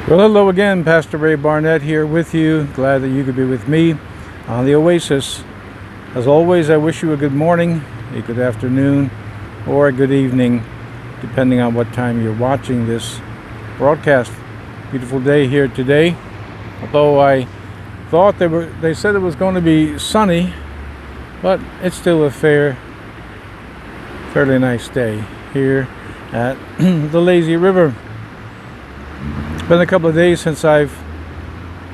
Well, hello again. Pastor Ray Barnett here with you. Glad that you could be with me on the Oasis. As always, I wish you a good morning, a good afternoon, or a good evening, depending on what time you're watching this broadcast. Beautiful day here today. Although I thought they said it was going to be sunny, but it's still a fairly nice day here at the Lazy River. It's been a couple of days since I've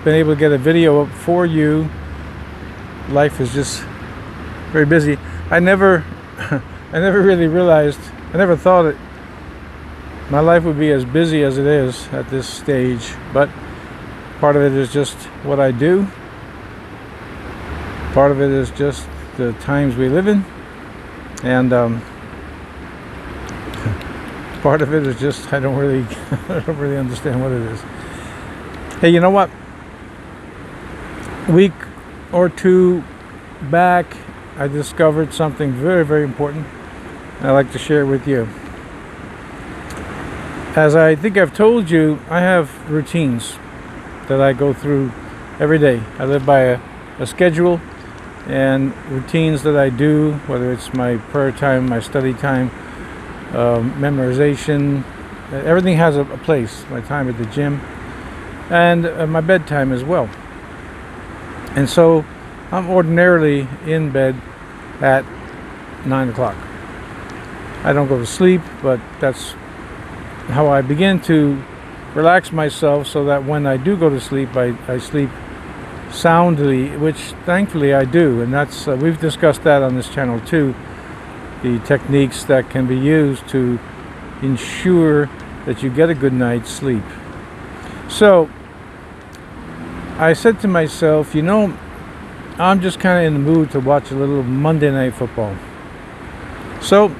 been able to get a video up for you. Life is just very busy. I never really realized, I never thought it my life would be as busy as it is at this stage, but part of it is just what I do. Part of it is just the times we live in, and part of it is just I don't really understand what it is. Hey, you know what? A week or two back, I discovered something very, very important, and I'd like to share it with you. As I think I've told you, I have routines that I go through every day. I live by a schedule and routines that I do, whether it's my prayer time, my study time, memorization. Everything has a place. My time at the gym and my bedtime as well. And so I'm ordinarily in bed at 9 o'clock. I don't go to sleep, but that's how I begin to relax myself so that when I do go to sleep, I sleep soundly, which thankfully I do. And that's we've discussed that on this channel too, the techniques that can be used to ensure that you get a good night's sleep. So I said to myself, I'm just kind of in the mood to watch a little Monday Night Football. So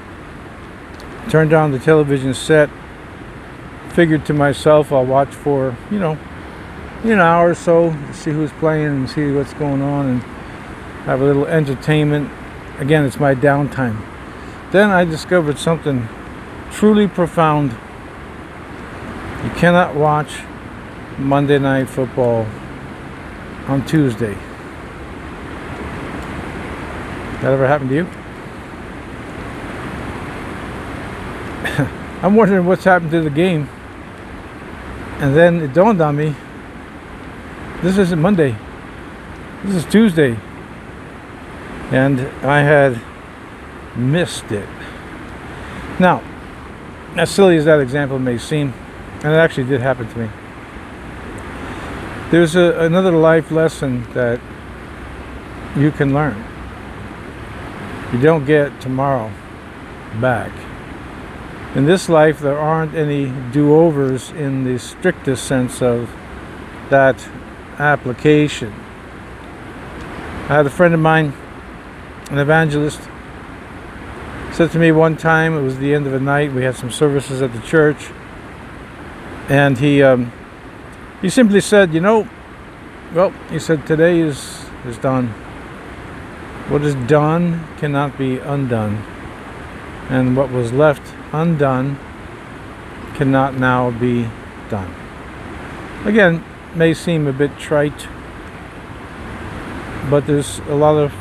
turned on the television set, figured to myself I'll watch for an hour or so to see who's playing and see what's going on and have a little entertainment. Again, it's my downtime. Then I discovered something truly profound. You cannot watch Monday Night Football on Tuesday. That ever happened to you? I'm wondering what's happened to the game. And then it dawned on me, this isn't Monday. This is Tuesday. And I had missed it. Now, as silly as that example may seem, and it actually did happen to me, there's another life lesson that you can learn. You don't get tomorrow back. In this life, there aren't any do-overs in the strictest sense of that application. I had a friend of mine, an evangelist, said to me one time, it was the end of the night, we had some services at the church, and he simply said, he said, today is done. What is done cannot be undone, and what was left undone cannot now be done. Again, may seem a bit trite, but there's a lot of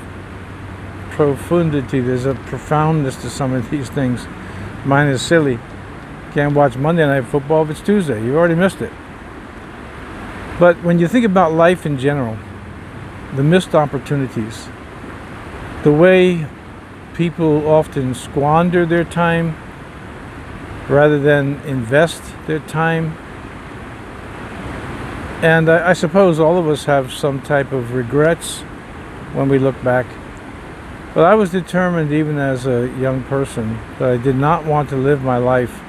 profundity, there's a profoundness to some of these things. Mine is silly. Can't watch Monday Night Football if it's Tuesday. You've already missed it. But when you think about life in general, the missed opportunities, the way people often squander their time rather than invest their time, and I suppose all of us have some type of regrets when we look back. But I was determined, even as a young person, that I did not want to live my life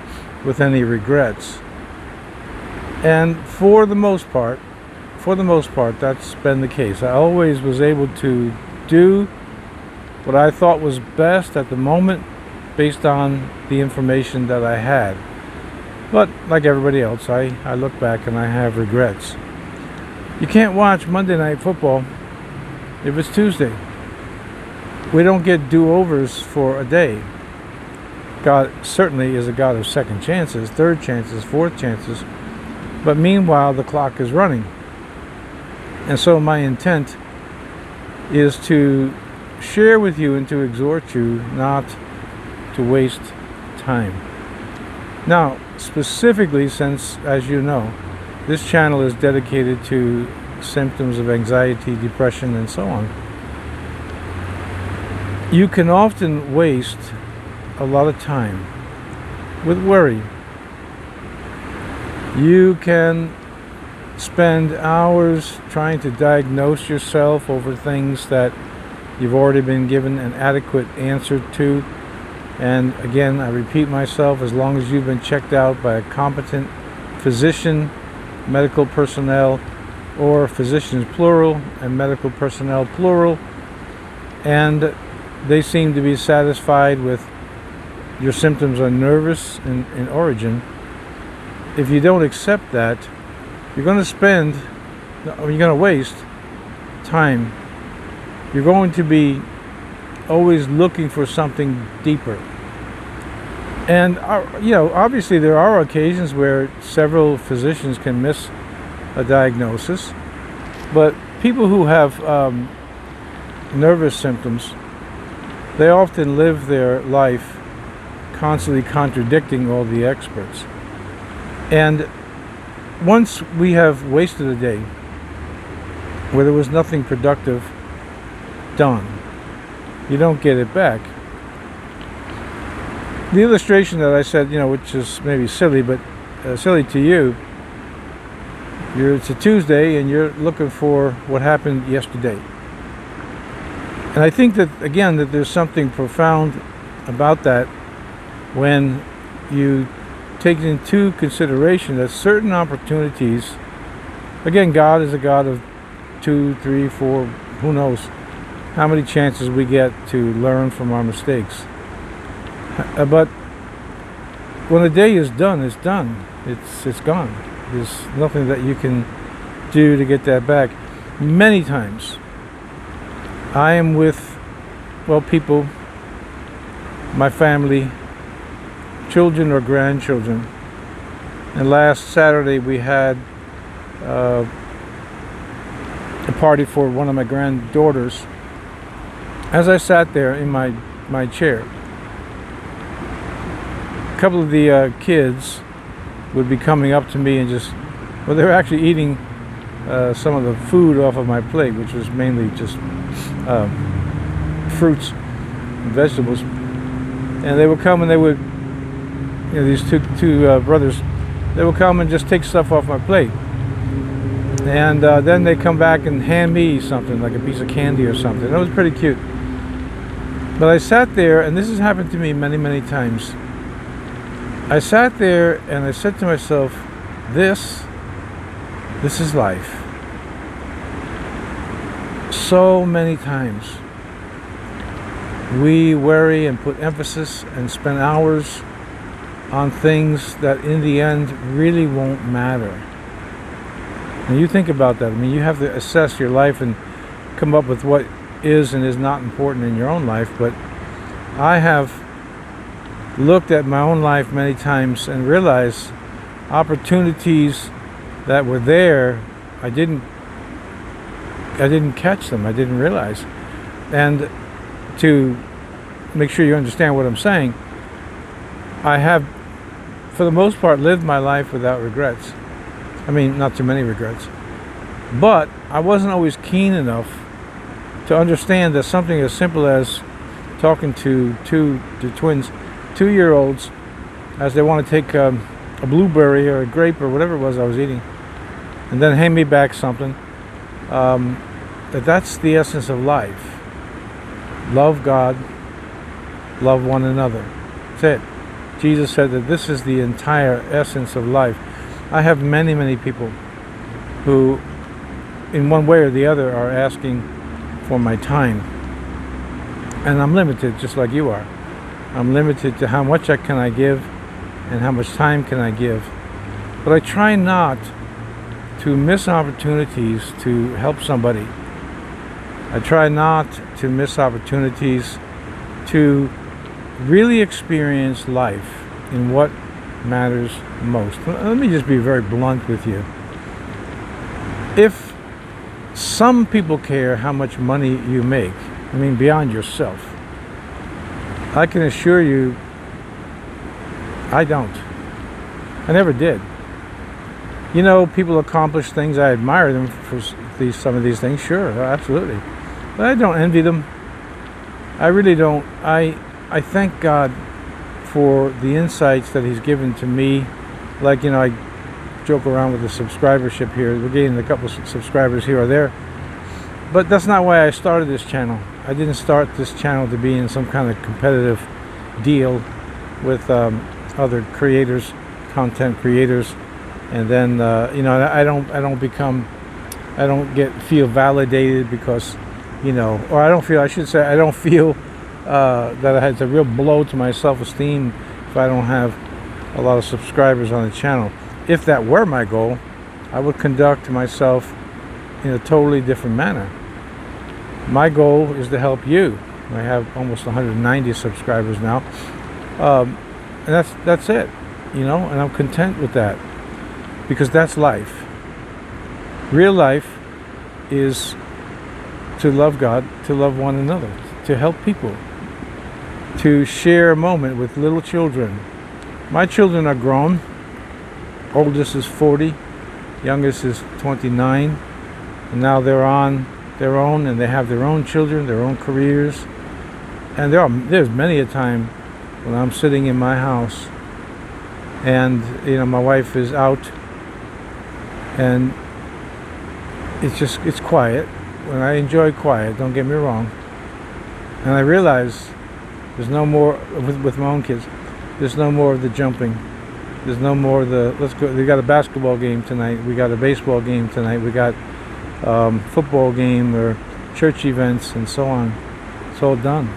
with any regrets. And for the most part, that's been the case. I always was able to do what I thought was best at the moment based on the information that I had. But like everybody else, I look back and I have regrets. You can't watch Monday Night Football if it's Tuesday. We don't get do-overs for a day. God certainly is a God of second chances, third chances, fourth chances. But meanwhile, the clock is running. And so my intent is to share with you and to exhort you not to waste time. Now, specifically, since, as you know, this channel is dedicated to symptoms of anxiety, depression, and so on, you can often waste a lot of time with worry. You can spend hours trying to diagnose yourself over things that you've already been given an adequate answer to. And again, I repeat myself, as long as you've been checked out by a competent physician, medical personnel, or physicians plural and medical personnel plural, and they seem to be satisfied with your symptoms are nervous in origin, if you don't accept that, you're going to waste time. You're going to be always looking for something deeper. And obviously there are occasions where several physicians can miss a diagnosis, but people who have nervous symptoms, they often live their life constantly contradicting all the experts. And once we have wasted a day where there was nothing productive done, you don't get it back. The illustration that I said, which is maybe silly, but silly to you, it's a Tuesday and you're looking for what happened yesterday. And I think that, again, that there's something profound about that when you take into consideration that certain opportunities, again, God is a God of 2, 3, 4, who knows how many chances we get to learn from our mistakes. But when a day is done, it's done. It's gone. There's nothing that you can do to get that back. Many times I am with, people, my family, children or grandchildren. And last Saturday we had a party for one of my granddaughters. As I sat there in my chair, a couple of the kids would be coming up to me and they were actually eating some of the food off of my plate, which was mainly just fruits and vegetables. And they would come and they would, these two brothers, they would come and just take stuff off my plate. And then they come back and hand me something, like a piece of candy or something. It was pretty cute. But I sat there, and this has happened to me many, many times. I sat there and I said to myself, this is life. So many times we worry and put emphasis and spend hours on things that in the end really won't matter. And you think about that. I mean, you have to assess your life and come up with what is and is not important in your own life. But I have looked at my own life many times and realized opportunities that were there, I didn't catch them. I didn't realize. And to make sure you understand what I'm saying, I have, for the most part, lived my life without regrets. I mean, not too many regrets. But I wasn't always keen enough to understand that something as simple as talking to the twins, 2-year-olds, as they want to take a blueberry or a grape or whatever it was I was eating, and then hand me back something, that's the essence of life. Love God, love one another. That's it. Jesus said that this is the entire essence of life. I have many, many people who, in one way or the other, are asking for my time. And I'm limited, just like you are. I'm limited to how much can I give and how much time can I give. But I try not to miss opportunities to help somebody. I try not to miss opportunities to really experience life in what matters most. Let me just be very blunt with you. If some people care how much money you make, I mean beyond yourself, I can assure you I don't. I never did. You know, people accomplish things. I admire them for some of these things. Sure, absolutely. But I don't envy them. I really don't. I thank God for the insights that He's given to me. Like, you know, I joke around with the subscribership here. We're getting a couple of subscribers here or there. But that's not why I started this channel. I didn't start this channel to be in some kind of competitive deal with other creators, content creators, and then you know, I don't feel validated because, you know, or I don't feel that it's a real blow to my self-esteem if I don't have a lot of subscribers on the channel. If that were my goal, I would conduct myself in a totally different manner. My goal is to help you. I have almost 190 subscribers now, and that's it, you know, and I'm content with that, because that's life. Real life is to love God, to love one another, to help people, to share a moment with little children. My children are grown. Oldest is 40, youngest is 29, and now they're on their own, and they have their own children, their own careers. And there's many a time when I'm sitting in my house and, you know, my wife is out and it's quiet. When I enjoy quiet, don't get me wrong, and I realize there's no more with my own kids, there's no more of the jumping, there's no more of the let's go, we got a basketball game tonight, we got a baseball game tonight, we got football game or church events and so on. It's all done.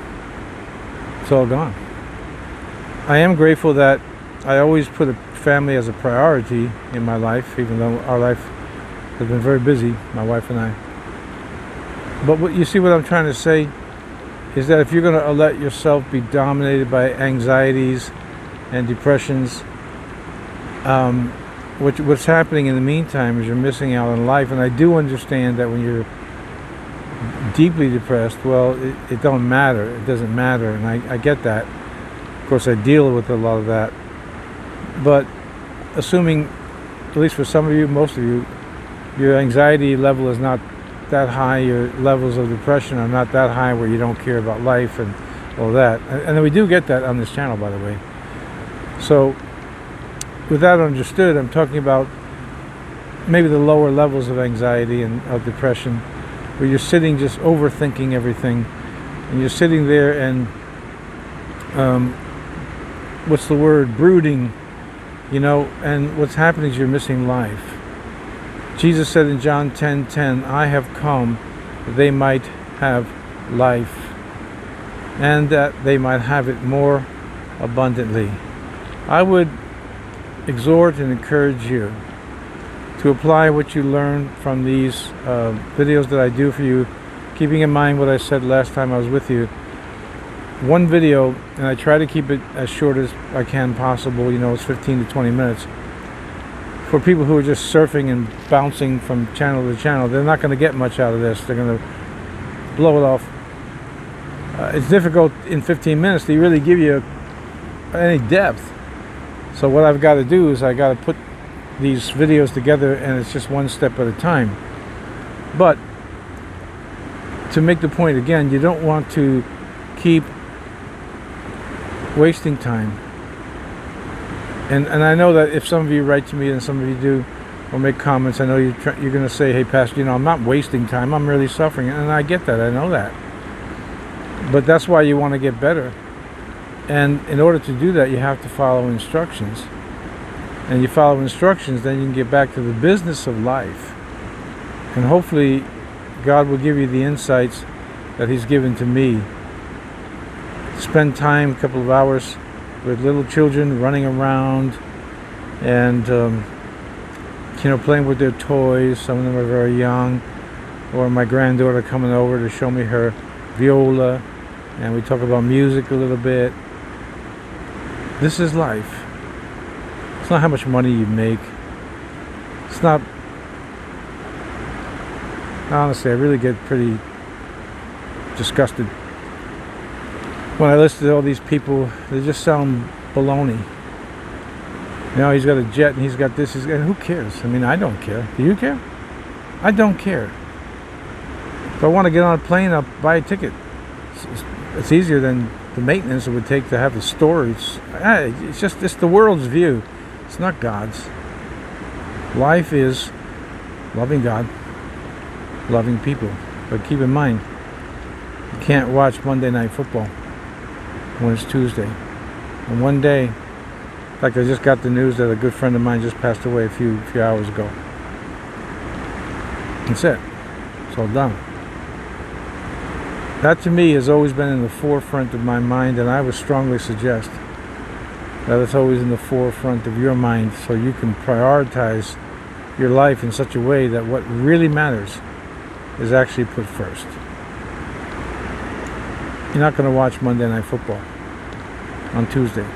It's all gone. I am grateful that I always put a family as a priority in my life, even though our life has been very busy, my wife and I. But what you see, what I'm trying to say is that if you're going to let yourself be dominated by anxieties and depressions, what's happening in the meantime is you're missing out on life. And I do understand that when you're deeply depressed, well, it don't matter. It doesn't matter, and I get that. Of course, I deal with a lot of that. But assuming, at least for some of you, most of you, your anxiety level is not that high, your levels of depression are not that high where you don't care about life and all that. And we do get that on this channel, by the way. So with that understood, I'm talking about maybe the lower levels of anxiety and of depression, where you're sitting just overthinking everything, and you're sitting there and what's the word, brooding, you know, and what's happening is you're missing life. Jesus said in John 10:10, I have come that they might have life, and that they might have it more abundantly. I would exhort and encourage you to apply what you learn from these videos that I do for you, keeping in mind what I said last time I was with you. One video, and I try to keep it as short as I can possible, you know, it's 15 to 20 minutes. For people who are just surfing and bouncing from channel to channel, they're not going to get much out of this. They're going to blow it off. It's difficult in 15 minutes to really give you any depth. So what I've got to do is I got to put these videos together, and it's just one step at a time. But to make the point again, you don't want to keep wasting time. And I know that if some of you write to me, and some of you do, or make comments, I know you're going to say, hey, Pastor, you know, I'm not wasting time, I'm really suffering. And I get that, I know that. But that's why you want to get better. And in order to do that, you have to follow instructions. And you follow instructions, then you can get back to the business of life. And hopefully, God will give you the insights that He's given to me. Spend time, a couple of hours, with little children running around and you know, playing with their toys. Some of them are very young. Or my granddaughter coming over to show me her viola, and we talk about music a little bit. This is life. It's not how much money you make. It's not. Honestly, I really get pretty disgusted when I listen to all these people. They just sound baloney. You know, he's got a jet and he's got this. And who cares? I mean, I don't care. Do you care? I don't care. If I want to get on a plane, I'll buy a ticket. It's easier than the maintenance it would take to have the storage. It's the world's view. It's not God's. Life is loving God, loving people. But keep in mind, you can't watch Monday Night Football when it's Tuesday. And one day, in fact, I just got the news that a good friend of mine just passed away a few hours ago. That's it. It's all done. That to me has always been in the forefront of my mind, and I would strongly suggest that it's always in the forefront of your mind, so you can prioritize your life in such a way that what really matters is actually put first. You're not going to watch Monday Night Football on Tuesday.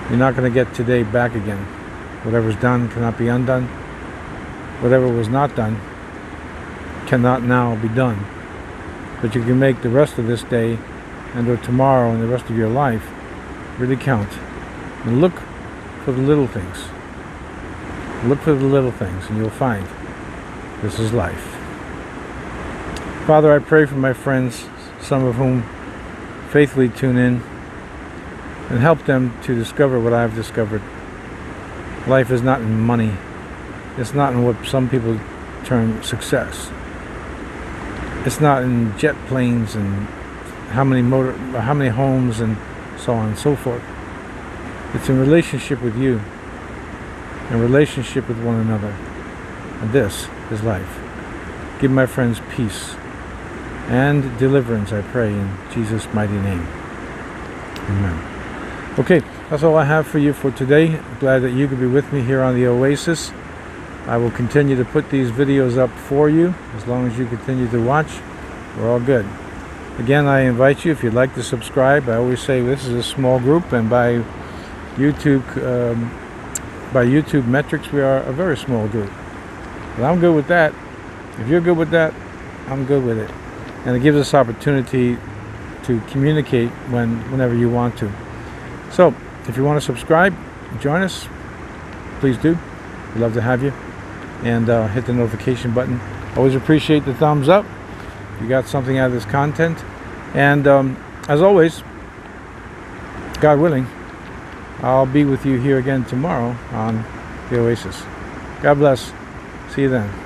You're not going to get today back again. Whatever's done cannot be undone. Whatever was not done cannot now be done. But you can make the rest of this day and or tomorrow and the rest of your life really count. And look for the little things. Look for the little things and you'll find this is life. Father, I pray for my friends, some of whom faithfully tune in, and help them to discover what I've discovered. Life is not in money. It's not in what some people term success. It's not in jet planes and how many homes and so on and so forth. It's in relationship with you and relationship with one another. And this is life. Give my friends peace and deliverance, I pray, in Jesus' mighty name. Amen. Okay, that's all I have for you for today. Glad that you could be with me here on the Oasis. I will continue to put these videos up for you as long as you continue to watch. We're all good. Again, I invite you, if you'd like to subscribe. I always say this is a small group, and by YouTube metrics, we are a very small group. But I'm good with that. If you're good with that, I'm good with it. And it gives us opportunity to communicate whenever you want to. So, if you want to subscribe, join us, please do. We'd love to have you. And hit the notification button. Always appreciate the thumbs up if you got something out of this content. And as always, God willing, I'll be with you here again tomorrow on the Oasis. God bless. See you then.